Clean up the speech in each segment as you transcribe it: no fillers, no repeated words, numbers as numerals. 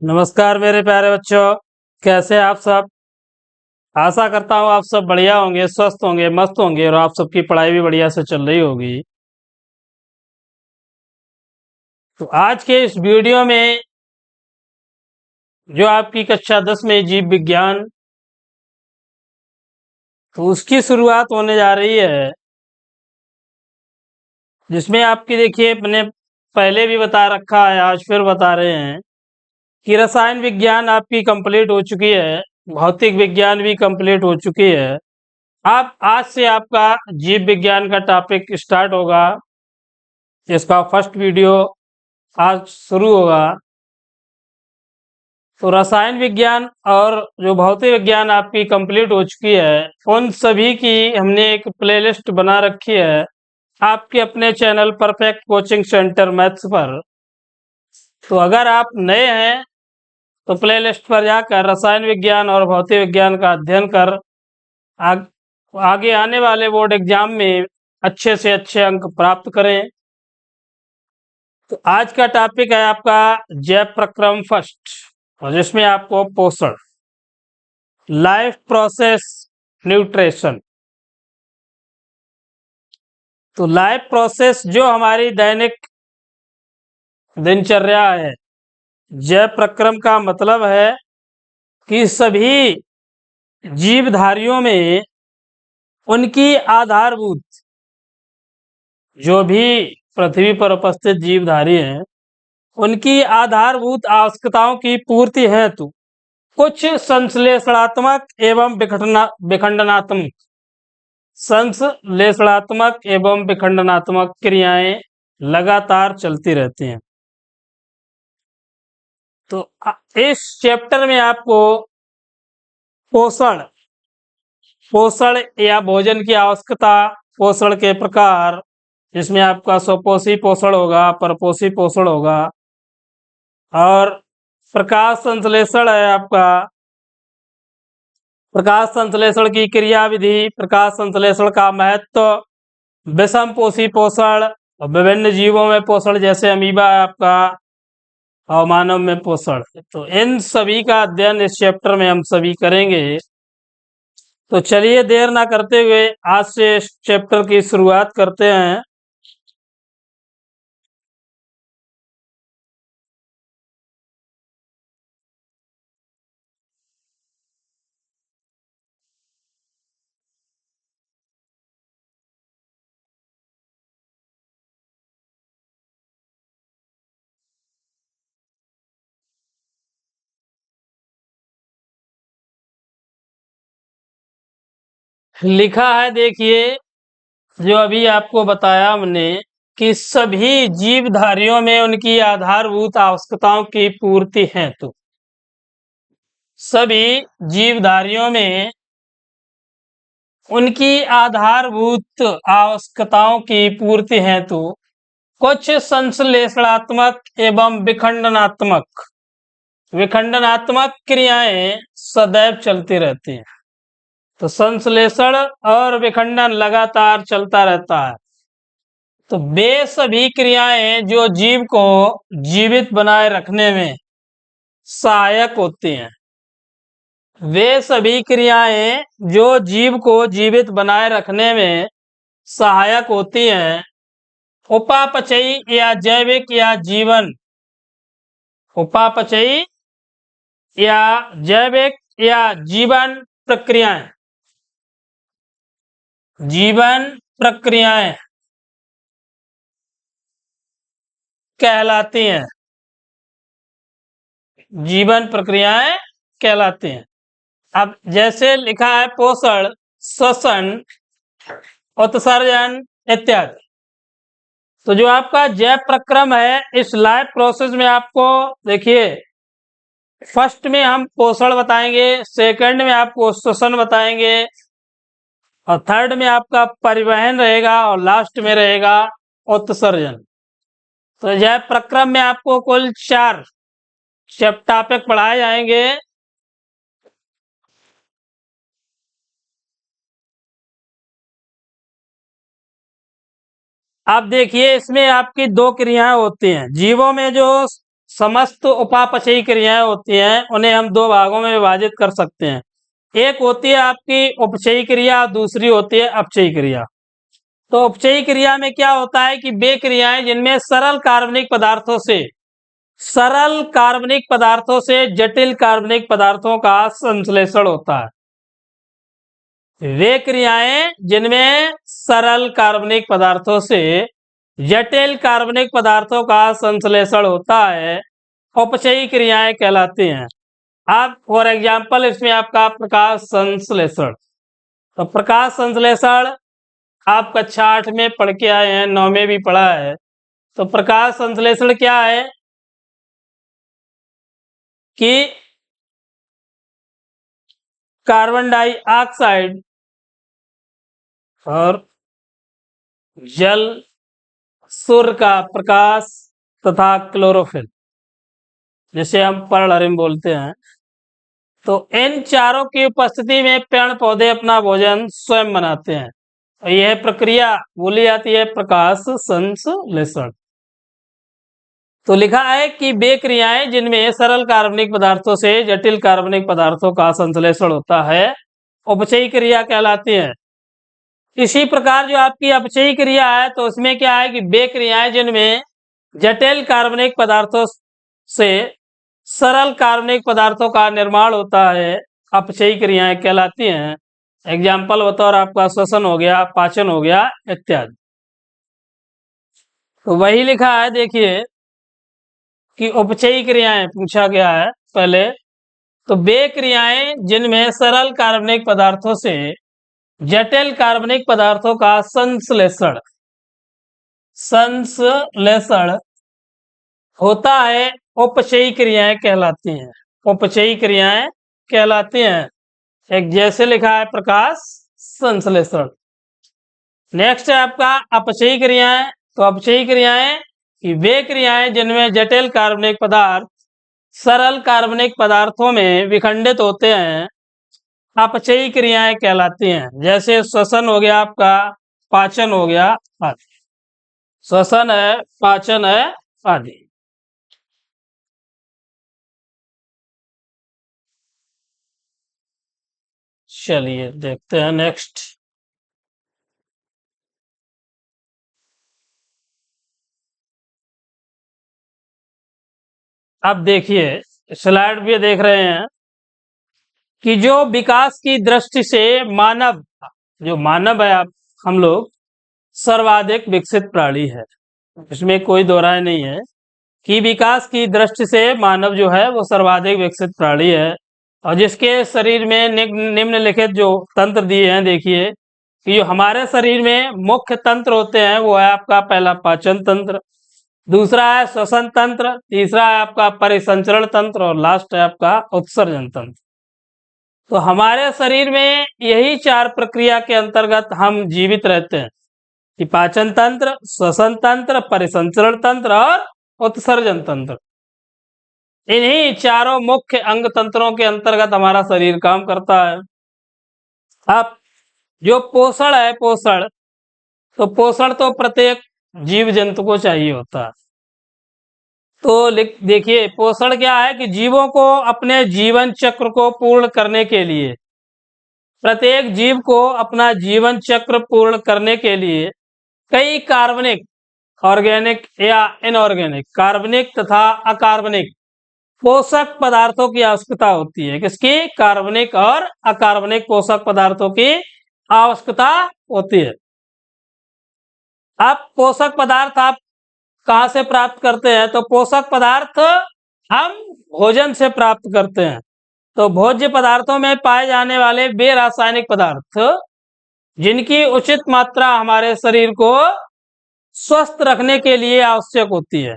नमस्कार मेरे प्यारे बच्चों, कैसे हैं आप सब। आशा करता हूँ आप सब बढ़िया होंगे, स्वस्थ होंगे, मस्त होंगे और आप सबकी पढ़ाई भी बढ़िया से चल रही होगी। तो आज के इस वीडियो में जो आपकी कक्षा 10 में जीव विज्ञान, तो उसकी शुरुआत होने जा रही है, जिसमें आपकी देखिए मैंने पहले भी बता रखा है, आज फिर बता रहे हैं कि रसायन विज्ञान आपकी कंप्लीट हो चुकी है, भौतिक विज्ञान भी कंप्लीट हो चुकी है। आप आज से आपका जीव विज्ञान का टॉपिक स्टार्ट होगा। इसका फर्स्ट वीडियो आज शुरू होगा। तो रसायन विज्ञान और जो भौतिक विज्ञान आपकी कंप्लीट हो चुकी है, उन सभी की हमने एक प्लेलिस्ट बना रखी है आपके अपने channel perfect coaching centre maths पर। तो अगर आप नए हैं तो प्लेलिस्ट पर जाकर रसायन विज्ञान और भौतिक विज्ञान का अध्ययन कर आग, आगे आने वाले बोर्ड एग्जाम में अच्छे से अच्छे अंक प्राप्त करें। तो आज का टॉपिक है आपका जैव प्रक्रम फर्स्ट, और जिसमें आपको पोषण, लाइफ प्रोसेस, न्यूट्रिशन। तो लाइफ प्रोसेस जो हमारी दैनिक दिनचर्या है, जैव प्रक्रम का मतलब है कि सभी जीवधारियों में उनकी आधारभूत, जो भी पृथ्वी पर उपस्थित जीवधारी हैं, उनकी आधारभूत आवश्यकताओं की पूर्ति हेतु कुछ संश्लेषणात्मक एवं विखंडनात्मक संश्लेषणात्मक एवं विखंडनात्मक क्रियाएं लगातार चलती रहती हैं। तो इस चैप्टर में आपको पोषण, पोषण या भोजन की आवश्यकता, पोषण के प्रकार, जिसमें आपका स्वपोषी पोषण होगा, परपोषी पोषण होगा, और प्रकाश संश्लेषण है आपका, प्रकाश संश्लेषण की क्रिया विधि, प्रकाश संश्लेषण का महत्व, विषम पोषी पोषण और विभिन्न जीवों में पोषण, जैसे अमीबा है आपका, और मानव में पोषण। तो इन सभी का अध्ययन इस चैप्टर में हम सभी करेंगे। तो चलिए देर ना करते हुए आज से इस चैप्टर की शुरुआत करते हैं। लिखा है देखिए, जो अभी आपको बताया हमने कि सभी जीवधारियों में उनकी आधारभूत आवश्यकताओं की पूर्ति हेतु, सभी जीवधारियों में उनकी आधारभूत आवश्यकताओं की पूर्ति हेतु कुछ संश्लेषणात्मक एवं विखंडनात्मक क्रियाएं सदैव चलती रहती हैं। तो संश्लेषण और विखंडन लगातार चलता रहता है। तो वे सभी क्रियाएं जो जीव को जीवित बनाए रखने में सहायक होती हैं, वे सभी क्रियाएं जो जीव को जीवित बनाए रखने में सहायक होती हैं, उपापचयी या जैविक या जीवन, उपापचयी या जैविक या जीवन प्रक्रियाएं, जीवन प्रक्रियाएं कहलाती हैं, जीवन प्रक्रियाएं कहलाती हैं। अब जैसे लिखा है पोषण, श्वसन, उत्सर्जन इत्यादि। तो जो आपका जैव प्रक्रम है, इस लाइफ प्रोसेस में आपको देखिए, फर्स्ट में हम पोषण बताएंगे, सेकंड में आपको श्वसन बताएंगे, और थर्ड में आपका परिवहन रहेगा, और लास्ट में रहेगा उत्सर्जन। तो जैव प्रक्रम में आपको कुल 4 टॉपिक पढ़ाए जाएंगे। आप देखिए, इसमें आपकी 2 क्रियाएं होती हैं जीवों में। जो समस्त उपापचयी क्रियाएं होती हैं उन्हें हम दो भागों में विभाजित कर सकते हैं। एक होती है आपकी उपचयी क्रिया, दूसरी होती है अपचयी क्रिया। तो उपचयी क्रिया में क्या होता है कि वे क्रियाएं जिनमें सरल कार्बनिक पदार्थों से जटिल कार्बनिक पदार्थों का संश्लेषण होता है। वे क्रियाएं जिनमें सरल कार्बनिक पदार्थों से जटिल कार्बनिक पदार्थों का संश्लेषण होता है, उपचयी क्रियाएं कहलाती हैं। अब फॉर एग्जाम्पल इसमें आपका प्रकाश संश्लेषण, तो प्रकाश संश्लेषण आप कक्षा 8 में पढ़ के आए हैं, 9 में भी पढ़ा है। तो प्रकाश संश्लेषण क्या है कि कार्बन डाइऑक्साइड और जल, सूर्य का प्रकाश तथा क्लोरोफिल, जिसे हम पर्णहरिम बोलते हैं, तो इन चारों की उपस्थिति में पेड़ पौधे अपना भोजन स्वयं बनाते हैं। और यह प्रक्रिया बोली जाती है प्रकाश संश्लेषण। तो लिखा है कि वे क्रियाएं जिनमें सरल कार्बनिक पदार्थों से जटिल कार्बनिक पदार्थों का संश्लेषण होता है, उपचयी क्रिया कहलाती है। इसी प्रकार जो आपकी अपचयी क्रिया है, तो उसमें क्या है कि वे क्रियाएं जिनमें जटिल कार्बनिक पदार्थों से सरल कार्बनिक पदार्थों का निर्माण होता है, अपचयी क्रियाएं कहलाती हैं। एग्जाम्पल बतौर आपका श्वसन हो गया, पाचन हो गया इत्यादि। तो वही लिखा है, देखिए कि उपचयी क्रियाएं पूछा गया है पहले। तो वे क्रियाएं जिनमें सरल कार्बनिक पदार्थों से जटिल कार्बनिक पदार्थों का संश्लेषण होता है, उपचयी क्रियाएं कहलाती हैं। उपचयी क्रियाएं कहलाती हैं। एक जैसे लिखा है प्रकाश संश्लेषण। नेक्स्ट है आपका अपचयी क्रियाएं। तो अपचयी क्रियाएं कि वे क्रियाएं जिनमें जटिल कार्बनिक पदार्थ सरल कार्बनिक पदार्थों में विखंडित होते हैं, अपचयी क्रियाएं कहलाती हैं। जैसे श्वसन हो गया आपका, पाचन हो गया आदि। श्वसन है, पाचन है आदि। चलिए देखते हैं नेक्स्ट। अब देखिए स्लाइड भी देख रहे हैं कि जो विकास की दृष्टि से जो मानव है, आप हम लोग सर्वाधिक विकसित प्राणी है, इसमें कोई दो राय नहीं है कि विकास की दृष्टि से मानव जो है वो सर्वाधिक विकसित प्राणी है। और जिसके शरीर में निम्नलिखित जो तंत्र दिए हैं, देखिए कि जो हमारे शरीर में मुख्य तंत्र होते हैं वो है आपका पहला पाचन तंत्र, दूसरा है श्वसन तंत्र, तीसरा है आपका परिसंचरण तंत्र और लास्ट है आपका उत्सर्जन तंत्र। तो हमारे शरीर में यही चार प्रक्रिया के अंतर्गत हम जीवित रहते हैं कि पाचन तंत्र, श्वसन तंत्र, परिसंचरण तंत्र और उत्सर्जन तंत्र। इन्हीं चारों मुख्य अंग तंत्रों के अंतर्गत हमारा शरीर काम करता है। अब जो पोषण है, पोषण तो प्रत्येक जीव जंतु को चाहिए होता है। तो देखिए पोषण क्या है कि जीवों को अपने जीवन चक्र को पूर्ण करने के लिए, प्रत्येक जीव को अपना जीवन चक्र पूर्ण करने के लिए कई कार्बनिक, ऑर्गेनिक या इनऑर्गेनिक, कार्बनिक तथा अकार्बनिक पोषक पदार्थों की आवश्यकता होती है। किसकी? कार्बनिक और अकार्बनिक पोषक पदार्थों की आवश्यकता होती है। अब पोषक पदार्थ आप कहाँ से प्राप्त करते हैं? तो पोषक पदार्थ हम भोजन से प्राप्त करते हैं। तो भोज्य पदार्थों में पाए जाने वाले वे रासायनिक पदार्थ जिनकी उचित मात्रा हमारे शरीर को स्वस्थ रखने के लिए आवश्यक होती है,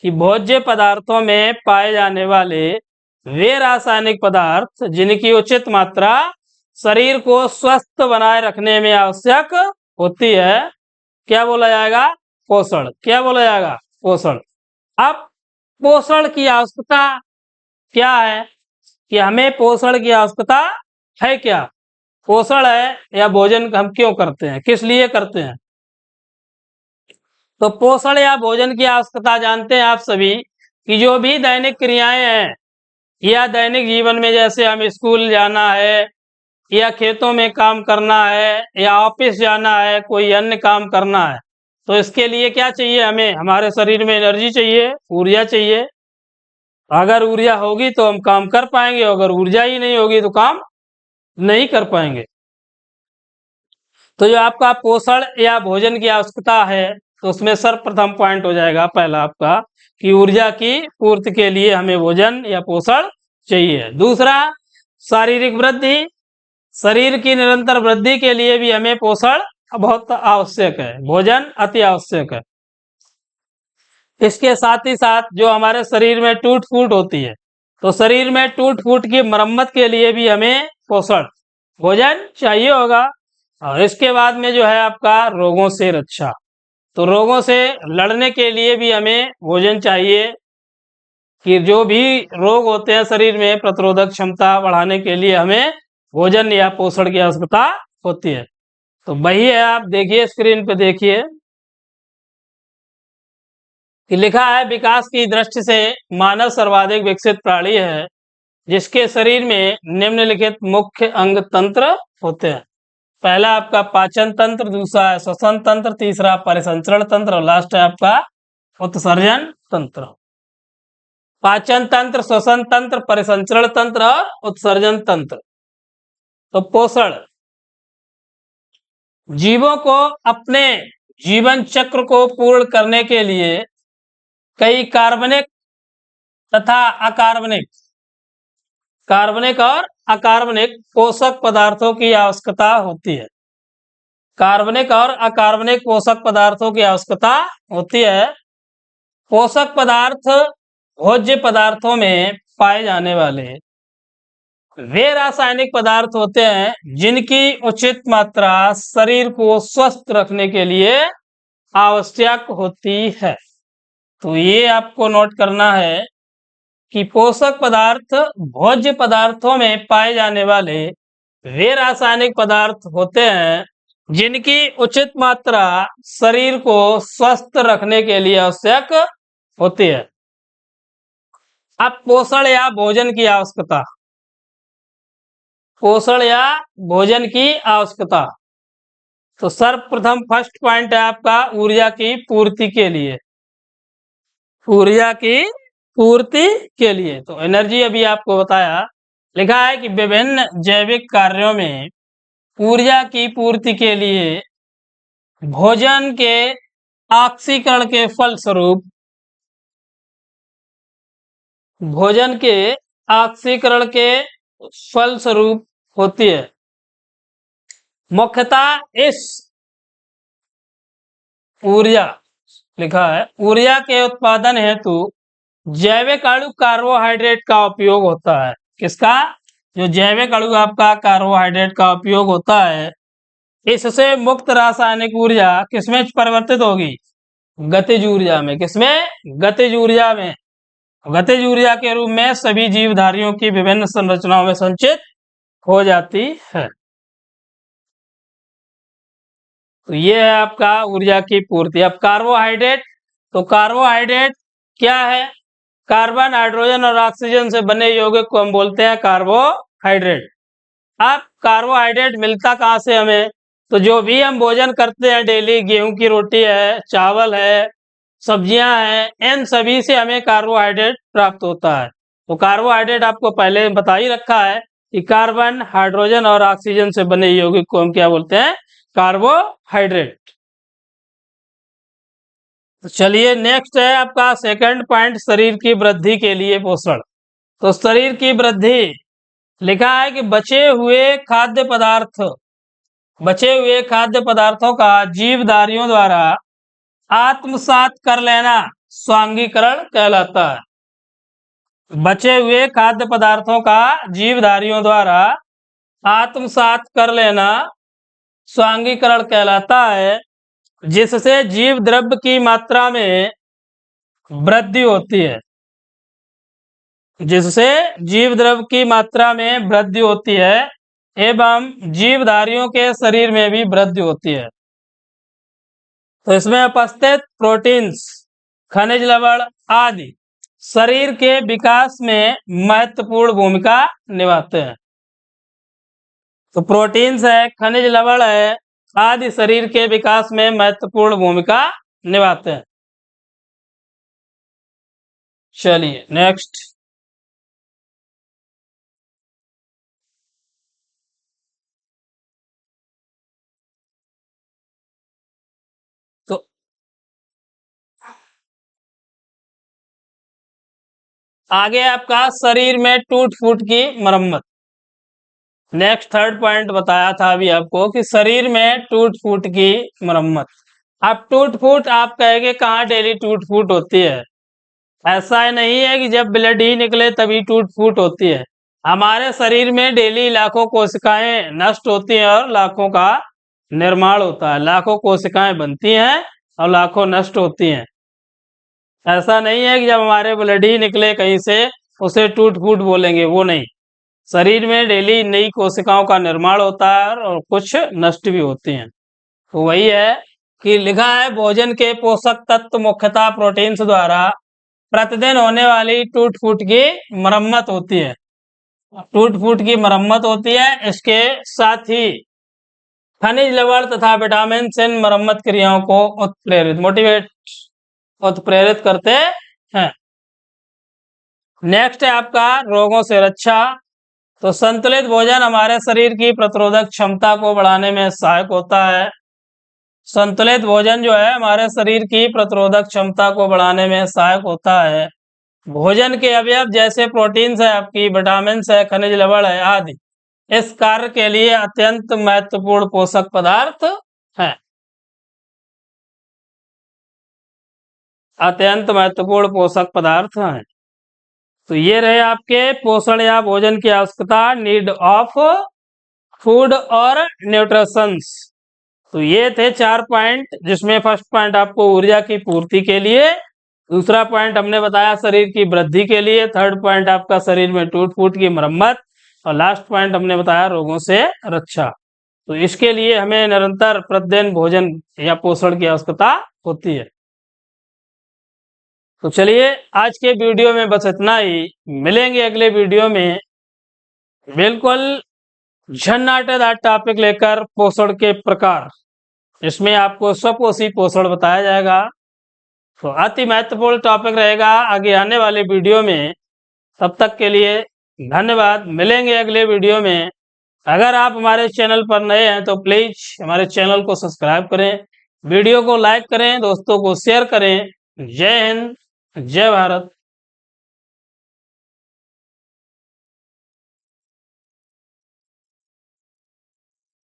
कि भोज्य पदार्थों में पाए जाने वाले वे रासायनिक पदार्थ जिनकी उचित मात्रा शरीर को स्वस्थ बनाए रखने में आवश्यक होती है, क्या बोला जाएगा? पोषण। क्या बोला जाएगा? पोषण। अब पोषण की आवश्यकता क्या है कि हमें पोषण की आवश्यकता है क्या? पोषण है या भोजन हम क्यों करते हैं, किस लिए करते हैं? तो पोषण या भोजन की आवश्यकता जानते हैं आप सभी कि जो भी दैनिक क्रियाएं हैं या दैनिक जीवन में, जैसे हम स्कूल जाना है या खेतों में काम करना है या ऑफिस जाना है, कोई अन्य काम करना है, तो इसके लिए क्या चाहिए हमें? हमारे शरीर में एनर्जी चाहिए, ऊर्जा चाहिए। अगर ऊर्जा होगी तो हम काम कर पाएंगे, अगर ऊर्जा ही नहीं होगी तो काम नहीं कर पाएंगे। तो जो आपका पोषण या भोजन की आवश्यकता है, तो उसमें सर्वप्रथम पॉइंट हो जाएगा पहला आपका कि ऊर्जा की पूर्ति के लिए हमें भोजन या पोषण चाहिए। दूसरा, शारीरिक वृद्धि, शरीर की निरंतर वृद्धि के लिए भी हमें पोषण बहुत आवश्यक है, भोजन अति आवश्यक है। इसके साथ ही साथ जो हमारे शरीर में टूट फूट होती है, तो शरीर में टूट फूट की मरम्मत के लिए भी हमें पोषण, भोजन चाहिए होगा। और इसके बाद में जो है आपका रोगों से रक्षा, तो रोगों से लड़ने के लिए भी हमें भोजन चाहिए कि जो भी रोग होते हैं शरीर में, प्रतिरोधक क्षमता बढ़ाने के लिए हमें भोजन या पोषण की आवश्यकता होती है। तो वही है, आप देखिए स्क्रीन पे देखिए कि लिखा है विकास की दृष्टि से मानव सर्वाधिक विकसित प्राणी है, जिसके शरीर में निम्नलिखित मुख्य अंग तंत्र होते हैं। पहला आपका पाचन तंत्र, दूसरा है श्वसन तंत्र, तीसरा परिसंचरण तंत्र और लास्ट है आपका उत्सर्जन तंत्र। पाचन तंत्र, श्वसन तंत्र, परिसंचरण तंत्र और उत्सर्जन तंत्र। तो पोषण, जीवों को अपने जीवन चक्र को पूर्ण करने के लिए कई कार्बनिक तथा अकार्बनिक, कार्बनिक और अकार्बनिक पोषक पदार्थों की आवश्यकता होती है। कार्बनिक और अकार्बनिक पोषक पदार्थों की आवश्यकता होती है। पोषक पदार्थ भोज्य पदार्थों में पाए जाने वाले वे रासायनिक पदार्थ होते हैं जिनकी उचित मात्रा शरीर को स्वस्थ रखने के लिए आवश्यक होती है। तो ये आपको नोट करना है कि पोषक पदार्थ भोज्य पदार्थों में पाए जाने वाले वे रासायनिक पदार्थ होते हैं जिनकी उचित मात्रा शरीर को स्वस्थ रखने के लिए आवश्यक होती है। अब पोषण या भोजन की आवश्यकता, पोषण या भोजन की आवश्यकता, तो सर्वप्रथम फर्स्ट पॉइंट है आपका ऊर्जा की पूर्ति के लिए, ऊर्जा की पूर्ति के लिए। तो एनर्जी अभी आपको बताया, लिखा है कि विभिन्न जैविक कार्यों में ऊर्जा की पूर्ति के लिए भोजन के ऑक्सीकरण के फलस्वरूप, भोजन के ऑक्सीकरण के फलस्वरूप होती है। मुख्यतः इस ऊर्जा, लिखा है ऊर्जा के उत्पादन हेतु जैविक अणु कार्बोहाइड्रेट का उपयोग होता है। किसका? जो जैविक अणु आपका कार्बोहाइड्रेट का उपयोग होता है। इससे मुक्त रासायनिक ऊर्जा किसमें परिवर्तित होगी? गतिज ऊर्जा में। किसमें? गतिज ऊर्जा में। गतिज ऊर्जा के रूप में सभी जीवधारियों की विभिन्न संरचनाओं में संचित हो जाती है। तो ये है आपका ऊर्जा की पूर्ति। अब कार्बोहाइड्रेट, तो कार्बोहाइड्रेट क्या है? कार्बन, हाइड्रोजन और ऑक्सीजन से बने यौगिक को हम बोलते हैं कार्बोहाइड्रेट। अब कार्बोहाइड्रेट मिलता कहाँ से हमें? तो जो भी हम भोजन करते हैं डेली, गेहूं की रोटी है, चावल है, सब्जियां हैं, इन सभी से हमें कार्बोहाइड्रेट प्राप्त होता है। तो कार्बोहाइड्रेट आपको पहले बता ही रखा है कि कार्बन, हाइड्रोजन और ऑक्सीजन से बने यौगिक को हम क्या बोलते हैं? कार्बोहाइड्रेट। तो चलिए नेक्स्ट है आपका सेकंड पॉइंट, शरीर की वृद्धि के लिए पोषण। तो शरीर की वृद्धि, लिखा है कि बचे हुए खाद्य पदार्थों का जीवधारियों द्वारा आत्मसात कर लेना स्वांगीकरण कहलाता है। बचे हुए खाद्य पदार्थों का जीवधारियों द्वारा आत्मसात कर लेना स्वांगीकरण कहलाता है, जिससे जीव द्रव्य की मात्रा में वृद्धि होती है, जिससे जीव द्रव्य की मात्रा में वृद्धि होती है एवं जीवधारियों के शरीर में भी वृद्धि होती है। तो इसमें उपस्थित प्रोटीन्स, खनिज लवण आदि शरीर के विकास में महत्वपूर्ण भूमिका निभाते हैं। तो प्रोटीन्स है, खनिज लवण है आदि शरीर के विकास में महत्वपूर्ण भूमिका निभाते हैं। चलिए नेक्स्ट। तो आगे आपका शरीर में टूट फूट की मरम्मत। नेक्स्ट थर्ड पॉइंट बताया था अभी आपको कि शरीर में टूट फूट की मरम्मत। अब टूट फूट आप कहेंगे कहाँ डेली टूट फूट होती है? ऐसा नहीं है कि जब ब्लड ही निकले तभी टूट फूट होती है। हमारे शरीर में डेली लाखों कोशिकाएं नष्ट होती हैं और लाखों का निर्माण होता है। लाखों कोशिकाएं बनती हैं और लाखों नष्ट होती हैं। ऐसा नहीं है कि जब हमारे ब्लड ही निकले कहीं से उसे टूट फूट बोलेंगे, वो नहीं। शरीर में डेली नई कोशिकाओं का निर्माण होता है और कुछ नष्ट भी होती हैं। तो वही है कि लिखा है भोजन के पोषक तत्व मुख्यतः प्रोटीन्स द्वारा प्रतिदिन होने वाली टूट फूट की मरम्मत होती है। टूट फूट की मरम्मत होती है। इसके साथ ही खनिज लवण तथा विटामिन इन मरम्मत क्रियाओं को उत्प्रेरित करते हैं। नेक्स्ट है आपका रोगों से रक्षा। तो संतुलित भोजन हमारे शरीर की प्रतिरोधक क्षमता को बढ़ाने में सहायक होता है। संतुलित भोजन जो है हमारे शरीर की प्रतिरोधक क्षमता को बढ़ाने में सहायक होता है। भोजन के अवयव जैसे प्रोटीन्स है, आपकी विटामिन है, खनिज लवण है आदि इस कार्य के लिए अत्यंत महत्वपूर्ण पोषक पदार्थ हैं। अत्यंत महत्वपूर्ण पोषक पदार्थ हैं। तो ये रहे आपके पोषण या भोजन की आवश्यकता, नीड ऑफ फूड और न्यूट्रिशंस। तो ये थे 4 पॉइंट, जिसमें फर्स्ट पॉइंट आपको ऊर्जा की पूर्ति के लिए, दूसरा पॉइंट हमने बताया शरीर की वृद्धि के लिए, थर्ड पॉइंट आपका शरीर में टूट फूट की मरम्मत और लास्ट पॉइंट हमने बताया रोगों से रक्षा। तो इसके लिए हमें निरंतर प्रतिदिन भोजन या पोषण की आवश्यकता होती है। तो चलिए आज के वीडियो में बस इतना ही। मिलेंगे अगले वीडियो में बिल्कुल झन्नाटेदार टॉपिक लेकर, पोषण के प्रकार। इसमें आपको स्वपोषी पोषण बताया जाएगा। तो अति महत्वपूर्ण टॉपिक रहेगा आगे आने वाले वीडियो में। तब तक के लिए धन्यवाद। मिलेंगे अगले वीडियो में। अगर आप हमारे चैनल पर नए हैं तो प्लीज हमारे चैनल को सब्सक्राइब करें, वीडियो को लाइक करें, दोस्तों को शेयर करें। जय हिंद, जय भारत।